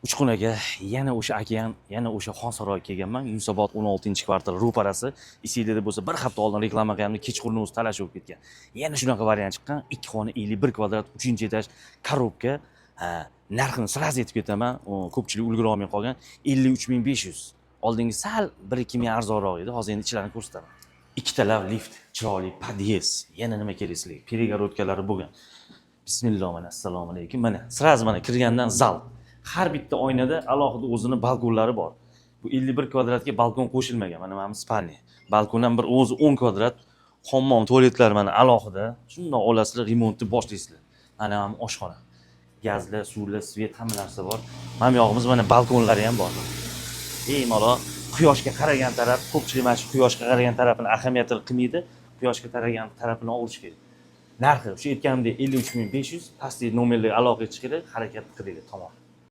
Uchqunaga yana o'sha okean, yana o'sha Xonsaroyga kelganman. Yunusobod 16-kvartal ro'parasi. Esingizda bo'lsa, bir hafta oldin reklama qilganimda kechqurun o'zi talashib bo'lib ketgan. Yana shunaqa variant chiqqan. 2 xona 51 kvadrat, 3-etaj korobka. Narxini sraz aytib ketaman. Ko'pchilik ulgura olmay qolgan. 53500. Oldingi sal 1-2 ming arzonroq edi. Hozir endi ichlarini ko'rsataman. Ikkitala lift, chiroyli podyezd. Yana nima kerak sizlarga? Перегородкалari bo'lgan. Bismillah, mana assalomu alaykum. Mana sraz mana kirgandan zal. Har bitta oynada alohida o'zini balkonlari bor. Bu 51 kvadratga balkon qo'shilmagan. Mana mana spalni. Balkon ham bir o'zi 10 kvadrat. Hammom, tualetlar mana alohida. Shundoq olasizlar, remontni boshlaysizlar. Mana ham oshxona. Gazlar, suvlar, svet hamma narsa bor. Mana yog'imiz mana balkonlari ham bor. Bemalol quyoshga qaragan taraf, ko'pchilik mana shu quyoshga qaragan tarafini ahamiyatini qilmaydi. Quyoshga qaragan tarafini olish kerak. Narxi o'sha aytganimdek 53500, pastdagi nomerlarga aloqa chiqib harakat qilinglar, tamom.